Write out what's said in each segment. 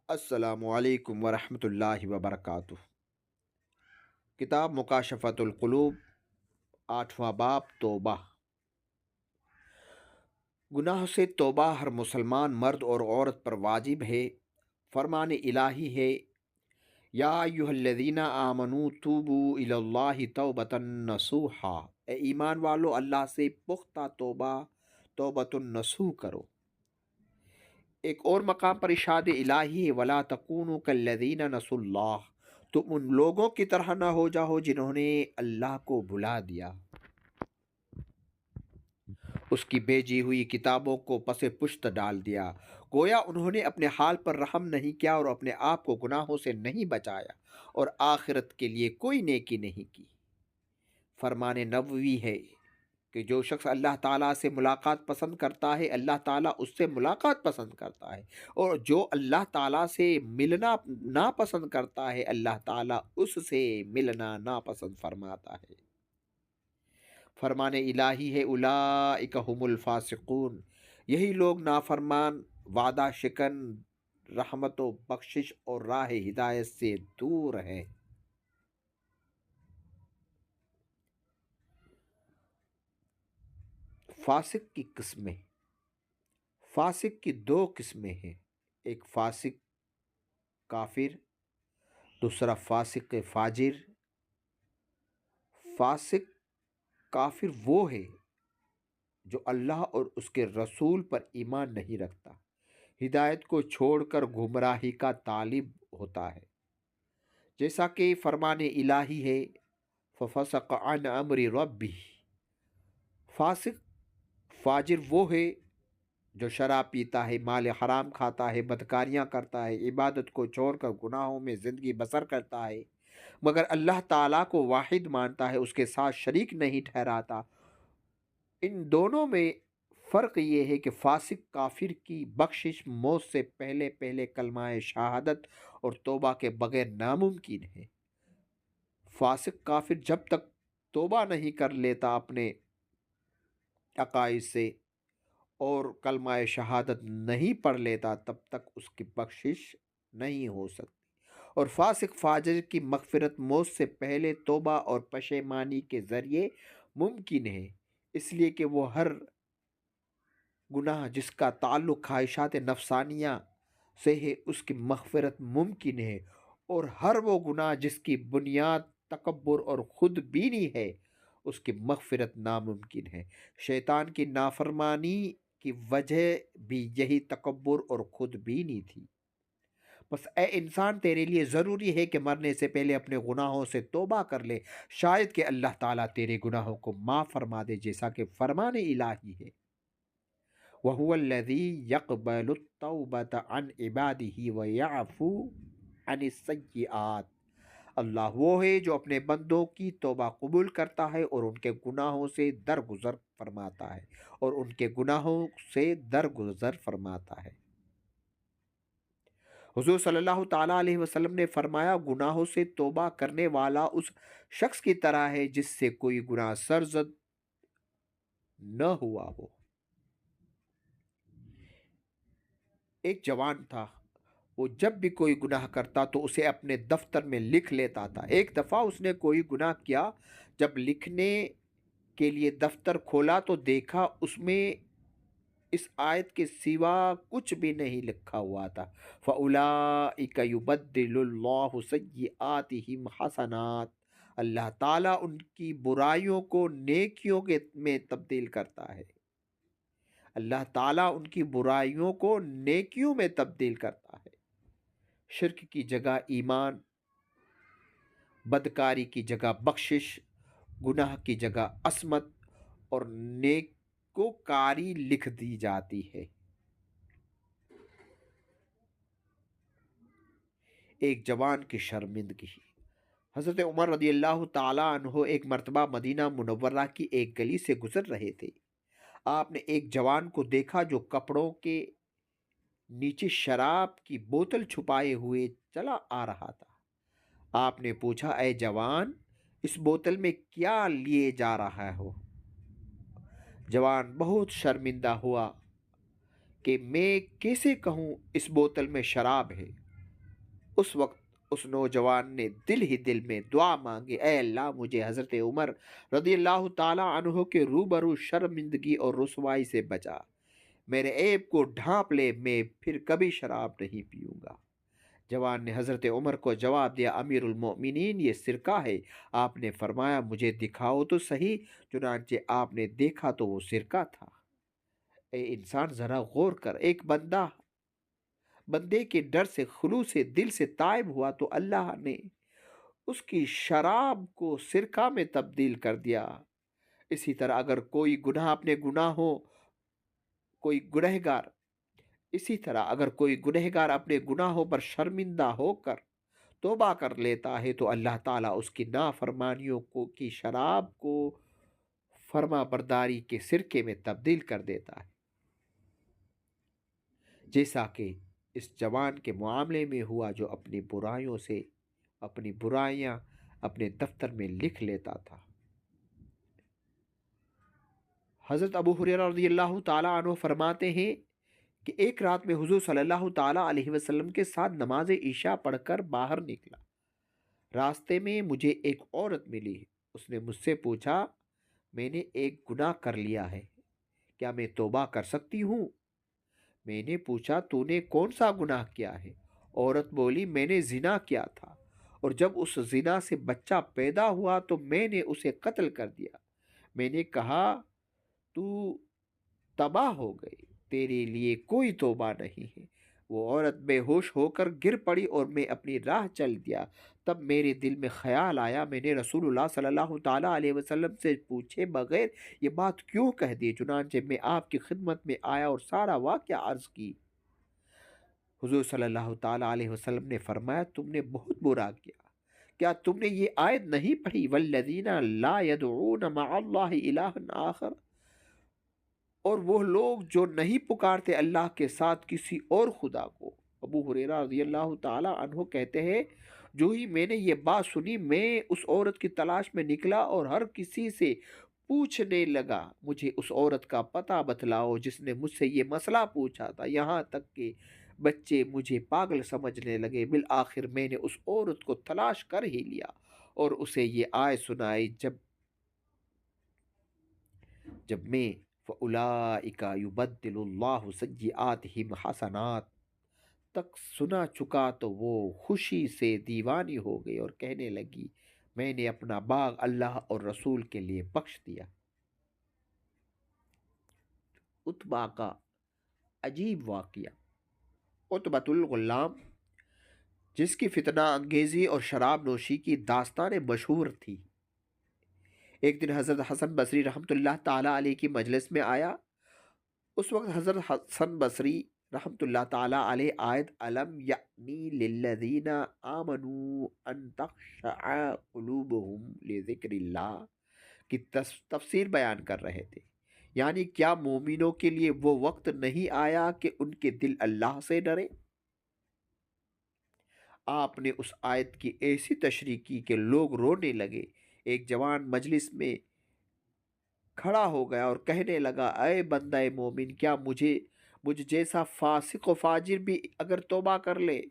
السلام علیکم ورحمۃ اللہ وبرکاتہ۔ کتاب مکاشفۃ القلوب، 8واں باب توبہ۔ گناہ سے توبہ ہر مسلمان مرد اور عورت پر واجب ہے۔ فرمان الہی ہے، یا ایھا الذین آمنوا توبوا الی اللہ توبۃ نصوحا، اے ایمان والو اللہ سے پختہ توبۃ النصوح کرو۔ ایک اور مقام پر ارشاد الہی ہے، وَلَا تَكُونُوا كَالَّذِينَ نَسُوا اللَّهَ، تم ان لوگوں کی طرح نہ ہو جاؤ جنہوں نے اللہ کو بھلا دیا، اس کی بھیجی ہوئی کتابوں کو پس پشت ڈال دیا۔ گویا انہوں نے اپنے حال پر رحم نہیں کیا اور اپنے آپ کو گناہوں سے نہیں بچایا اور آخرت کے لیے کوئی نیکی نہیں کی۔ فرمان نبوی ہے کہ جو شخص اللہ تعالیٰ سے ملاقات پسند کرتا ہے، اللہ تعالیٰ اس سے ملاقات پسند کرتا ہے، اور جو اللہ تعالیٰ سے ملنا ناپسند کرتا ہے، اللہ تعالیٰ اس سے ملنا ناپسند فرماتا ہے۔ فرمان الہی ہے، اولئک ھم الفاسقون، یہی لوگ نافرمان، وعدہ شکن، رحمت و بخشش اور راہ ہدایت سے دور ہیں۔ فاسق کی قسمیں، فاسق کی دو قسمیں ہیں، ایک فاسق کافر، دوسرا فاسق فاجر۔ فاسق کافر وہ ہے جو اللہ اور اس کے رسول پر ایمان نہیں رکھتا، ہدایت کو چھوڑ کر گمراہی کا طالب ہوتا ہے، جیسا کہ فرمان الہی ہے، فَفَسَقَ عَنْ أَمْرِ رَبِّهِ۔ فاسق فاجر وہ ہے جو شراب پیتا ہے، مال حرام کھاتا ہے، بدکاریاں کرتا ہے، عبادت کو چھوڑ کر گناہوں میں زندگی بسر کرتا ہے، مگر اللہ تعالیٰ کو واحد مانتا ہے، اس کے ساتھ شریک نہیں ٹھہراتا۔ ان دونوں میں فرق یہ ہے کہ فاسق کافر کی بخشش موت سے پہلے پہلے کلمہ شہادت اور توبہ کے بغیر ناممکن ہے۔ فاسق کافر جب تک توبہ نہیں کر لیتا اپنے عقائد سے اور کلمہ شہادت نہیں پڑھ لیتا، تب تک اس کی بخشش نہیں ہو سکتی، اور فاسق فاجر کی مغفرت موت سے پہلے توبہ اور پشیمانی کے ذریعے ممکن ہے، اس لیے کہ وہ ہر گناہ جس کا تعلق خواہشات نفسانیہ سے ہے اس کی مغفرت ممکن ہے، اور ہر وہ گناہ جس کی بنیاد تکبر اور خود بینی ہے اس کی مغفرت ناممکن ہے۔ شیطان کی نافرمانی کی وجہ بھی یہی تکبر اور خود بینی تھی۔ بس اے انسان، تیرے لیے ضروری ہے کہ مرنے سے پہلے اپنے گناہوں سے توبہ کر لے، شاید کہ اللہ تعالیٰ تیرے گناہوں کو معاف فرما دے، جیسا کہ فرمان الہی ہے، وَهُوَ الَّذِي يَقْبَلُ التَّوْبَةَ عَنْ عِبَادِهِ وَيَعْفُو عَنِ السَّيِّئَاتِ۔ اللہ وہ ہے جو اپنے بندوں کی توبہ قبول کرتا ہے اور ان کے گناہوں سے درگزر فرماتا ہے، اور ان کے گناہوں سے درگزر فرماتا ہے۔ حضور صلی اللہ تعالیٰ علیہ وسلم نے فرمایا، گناہوں سے توبہ کرنے والا اس شخص کی طرح ہے جس سے کوئی گناہ سرزد نہ ہوا ہو۔ ایک جوان تھا، وہ جب بھی کوئی گناہ کرتا تو اسے اپنے دفتر میں لکھ لیتا تھا۔ ایک دفعہ اس نے کوئی گناہ کیا، جب لکھنے کے لیے دفتر کھولا تو دیکھا اس میں اس آیت کے سوا کچھ بھی نہیں لکھا ہوا تھا، فَأُولَئِكَ يُبَدِّلُ اللَّهُ سَيِّئَاتِهِمْ حَسَنَاتٍ، اللہ تعالیٰ ان کی برائیوں کو نیکیوں میں تبدیل کرتا ہے۔ اللہ تعالیٰ ان کی برائیوں کو نیکیوں میں تبدیل کرتا ہے۔ شرک کی جگہ ایمان، بدکاری کی جگہ بخشش، گناہ کی جگہ عصمت اور نیکوکاری لکھ دی جاتی ہے۔ ایک جوان کی شرمندگی۔ حضرت عمر رضی اللہ تعالیٰ عنہ ایک مرتبہ مدینہ منورہ کی ایک گلی سے گزر رہے تھے۔ آپ نے ایک جوان کو دیکھا جو کپڑوں کے نیچے شراب کی بوتل چھپائے ہوئے چلا آ رہا تھا۔ آپ نے پوچھا، اے جوان، اس بوتل میں کیا لیے جا رہا ہو؟ جوان بہت شرمندہ ہوا کہ میں کیسے کہوں اس بوتل میں شراب ہے۔ اس وقت اس نوجوان نے دل ہی دل میں دعا مانگی، اے اللہ مجھے حضرت عمر رضی اللہ تعالیٰ عنہ کے روبرو شرمندگی اور رسوائی سے بچا، میرے عیب کو ڈھانپ لے، میں پھر کبھی شراب نہیں پیوں گا۔ جوان نے حضرت عمر کو جواب دیا، امیر المؤمنین یہ سرقہ ہے۔ آپ نے فرمایا مجھے دکھاؤ تو صحیح، چنانچہ آپ نے دیکھا تو وہ سرقہ تھا۔ اے انسان ذرا غور کر، ایک بندے کے ڈر سے خلوص دل سے تائب ہوا تو اللہ نے اس کی شراب کو سرقہ میں تبدیل کر دیا۔ اسی طرح اگر کوئی گنہگار اپنے گناہوں پر شرمندہ ہو کر توبہ کر لیتا ہے تو اللہ تعالیٰ اس کی نافرمانیوں کی شراب کو فرما برداری کے سرقے میں تبدیل کر دیتا ہے، جیسا کہ اس جوان کے معاملے میں ہوا جو اپنی برائیاں اپنے دفتر میں لکھ لیتا تھا۔ حضرت ابو ہریرہ رضی اللہ تعالیٰ عنہ فرماتے ہیں کہ ایک رات میں حضور صلی اللہ تعالیٰ علیہ وسلم کے ساتھ نماز عشاء پڑھ کر باہر نکلا۔ راستے میں مجھے ایک عورت ملی، اس نے مجھ سے پوچھا، میں نے ایک گناہ کر لیا ہے، کیا میں توبہ کر سکتی ہوں؟ میں نے پوچھا تو نے کون سا گناہ کیا ہے؟ عورت بولی میں نے زنا کیا تھا، اور جب اس زنا سے بچہ پیدا ہوا تو میں نے اسے قتل کر دیا۔ میں نے کہا تو تباہ ہو گئی، تیرے لیے کوئی توبہ نہیں ہے۔ وہ عورت بے ہوش ہو کر گر پڑی اور میں اپنی راہ چل دیا۔ تب میرے دل میں خیال آیا میں نے رسول اللہ صلی اللہ تعالیٰ علیہ وسلم سے پوچھے بغیر یہ بات کیوں کہہ دی؟ چنانچہ میں آپ کی خدمت میں آیا اور سارا واقعہ عرض کی۔ حضور صلی اللہ تعالیٰ علیہ وسلم نے فرمایا تم نے بہت برا کیا، کیا تم نے یہ آیت نہیں پڑھی والذین لا يدعون مع اللہ الہ آخر؟ اور وہ لوگ جو نہیں پکارتے اللہ کے ساتھ کسی اور خدا کو۔ ابو ہریرہ رضی اللہ تعالی عنہ کہتے ہیں جو ہی میں نے یہ بات سنی میں اس عورت کی تلاش میں نکلا اور ہر کسی سے پوچھنے لگا مجھے اس عورت کا پتہ بتلاؤ جس نے مجھ سے یہ مسئلہ پوچھا تھا، یہاں تک کہ بچے مجھے پاگل سمجھنے لگے۔ بالآخر میں نے اس عورت کو تلاش کر ہی لیا اور اسے یہ آیت سنائی جب میں فَأُولَٰئِكَ يُبَدِّلُ اللَّهُ سَيِّئَاتِهِمْ حَسَنَاتٍ تک سنا چکا تو وہ خوشی سے دیوانی ہو گئی اور کہنے لگی میں نے اپنا باغ اللہ اور رسول کے لیے بخش دیا۔ عتبہ کا عجیب واقعہ۔ عتبۃ الغلام جس کی فتنہ انگیزی اور شراب نوشی کی داستان مشہور تھی، ایک دن حضرت حسن بصری رحمۃ اللہ تعالیٰ علیہ کی مجلس میں آیا۔ اس وقت حضرت حسن بصری رحمۃ اللہ تعالیٰ علیہ آیت الم یعنی للذین آمنوا ان تخشع قلوبہم لذکر اللہ کی تفسیر بیان کر رہے تھے، یعنی کیا مومنوں کے لیے وہ وقت نہیں آیا کہ ان کے دل اللہ سے ڈرے؟ آپ نے اس آیت کی ایسی تشریح کی کہ لوگ رونے لگے۔ ایک جوان مجلس میں کھڑا ہو گیا اور کہنے لگا اے بندہ مومن، کیا مجھ جیسا فاسق و فاجر بھی اگر توبہ کر لے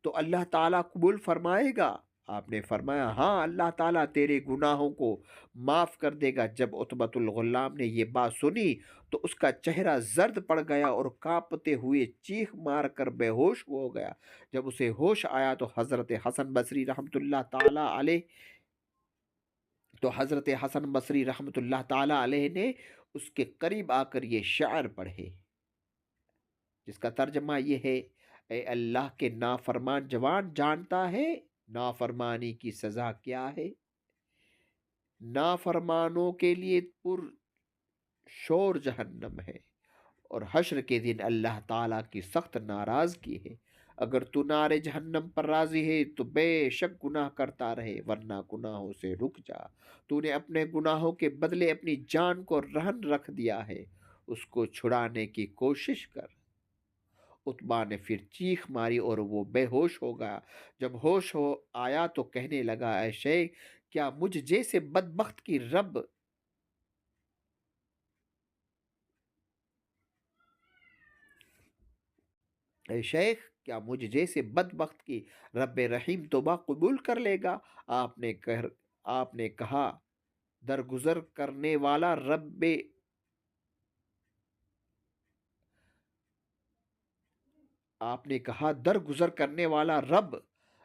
تو اللہ تعالیٰ قبول فرمائے گا؟ آپ نے فرمایا ہاں، اللہ تعالیٰ تیرے گناہوں کو معاف کر دے گا۔ جب عتبۃ الغلام نے یہ بات سنی تو اس کا چہرہ زرد پڑ گیا اور کانپتے ہوئے چیخ مار کر بے ہوش ہو گیا۔ جب اسے ہوش آیا تو حضرت حسن بصری رحمۃ اللہ تعالیٰ علیہ نے اس کے قریب آ کر یہ شعر پڑھے جس کا ترجمہ یہ ہے، اے اللہ کے نافرمان جوان جانتا ہے نافرمانی کی سزا کیا ہے؟ نافرمانوں کے لیے پر شور جہنم ہے اور حشر کے دن اللہ تعالیٰ کی سخت ناراضگی ہے۔ اگر تو نار جہنم پر راضی ہے تو بے شک گناہ کرتا رہے، ورنہ گناہوں سے رک جا۔ تو نے اپنے گناہوں کے بدلے اپنی جان کو رہن رکھ دیا ہے، اس کو چھڑانے کی کوشش کر۔ عتبہ نے پھر چیخ ماری اور وہ بے ہوش ہو گیا۔ جب ہوش آیا تو کہنے لگا اے شیخ، کیا مجھ جیسے بدبخت کی کیا مجھ جیسے بدبخت کی رب رحیم توبہ قبول کر لے گا؟ آپ نے کہا آپ نے کہا درگزر کرنے والا رب آپ نے کہا درگزر کرنے والا رب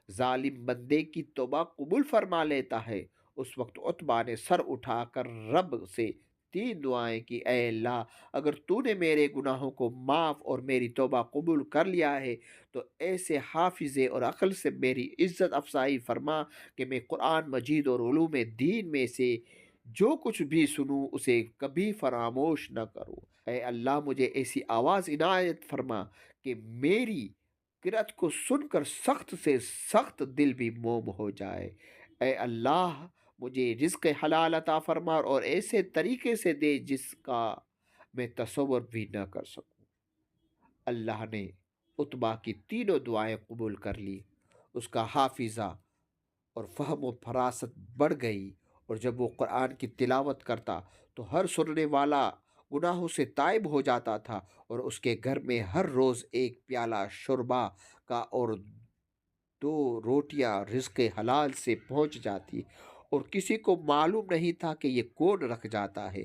ظالم بندے کی توبہ قبول فرما لیتا ہے۔ اس وقت عتبہ نے سر اٹھا کر رب سے تین دعائیں کی، اے اللہ، اگر تو نے میرے گناہوں کو معاف اور میری توبہ قبول کر لیا ہے تو ایسے حافظے اور عقل سے میری عزت افزائی فرما کہ میں قرآن مجید اور علوم دین میں سے جو کچھ بھی سنوں اسے کبھی فراموش نہ کروں۔ اے اللہ، مجھے ایسی آواز عنایت فرما کہ میری قرأت کو سن کر سخت سے سخت دل بھی موم ہو جائے۔ اے اللہ، مجھے رزق حلال عطا فرما اور ایسے طریقے سے دے جس کا میں تصور بھی نہ کر سکوں۔ اللہ نے عتبہ کی تینوں دعائیں قبول کر لی۔ اس کا حافظہ اور فہم و فراست بڑھ گئی، اور جب وہ قرآن کی تلاوت کرتا تو ہر سننے والا گناہوں سے تائب ہو جاتا تھا، اور اس کے گھر میں ہر روز ایک پیالہ شربا کا اور دو روٹیاں رزق حلال سے پہنچ جاتی، اور کسی کو معلوم نہیں تھا کہ یہ کون رکھ جاتا ہے۔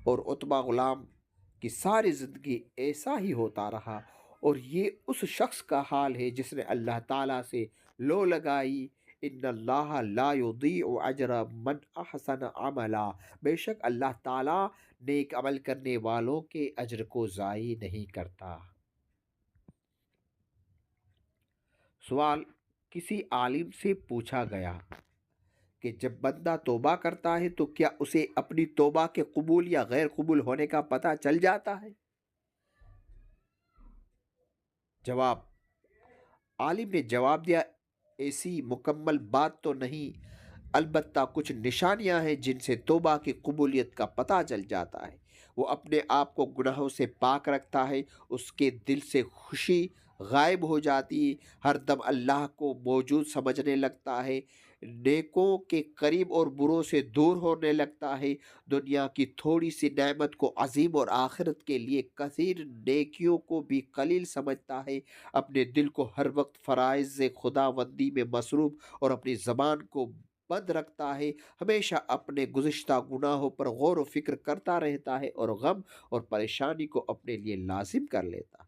اور عتبہ غلام کی ساری زندگی ایسا ہی ہوتا رہا، اور یہ اس شخص کا حال ہے جس نے اللہ تعالیٰ سے لو لگائی، ان اللہ لا یضیع اجر من احسن عملا، بے شک اللہ تعالیٰ نیک عمل کرنے والوں کے اجر کو ضائع نہیں کرتا۔ سوال: کسی عالم سے پوچھا گیا کہ جب بندہ توبہ کرتا ہے تو کیا اسے اپنی توبہ کے قبول یا غیر قبول ہونے کا پتہ چل جاتا ہے؟ جواب: عالم نے جواب دیا، ایسی مکمل بات تو نہیں، البتہ کچھ نشانیاں ہیں جن سے توبہ کی قبولیت کا پتہ چل جاتا ہے۔ وہ اپنے آپ کو گناہوں سے پاک رکھتا ہے، اس کے دل سے خوشی غائب ہو جاتی ہے، ہر دم اللہ کو موجود سمجھنے لگتا ہے، نیکوں کے قریب اور بروں سے دور ہونے لگتا ہے، دنیا کی تھوڑی سی نعمت کو عظیم اور آخرت کے لیے کثیر نیکیوں کو بھی قلیل سمجھتا ہے، اپنے دل کو ہر وقت فرائض خداوندی میں مصروف اور اپنی زبان کو بند رکھتا ہے، ہمیشہ اپنے گزشتہ گناہوں پر غور و فکر کرتا رہتا ہے، اور غم اور پریشانی کو اپنے لیے لازم کر لیتا ہے۔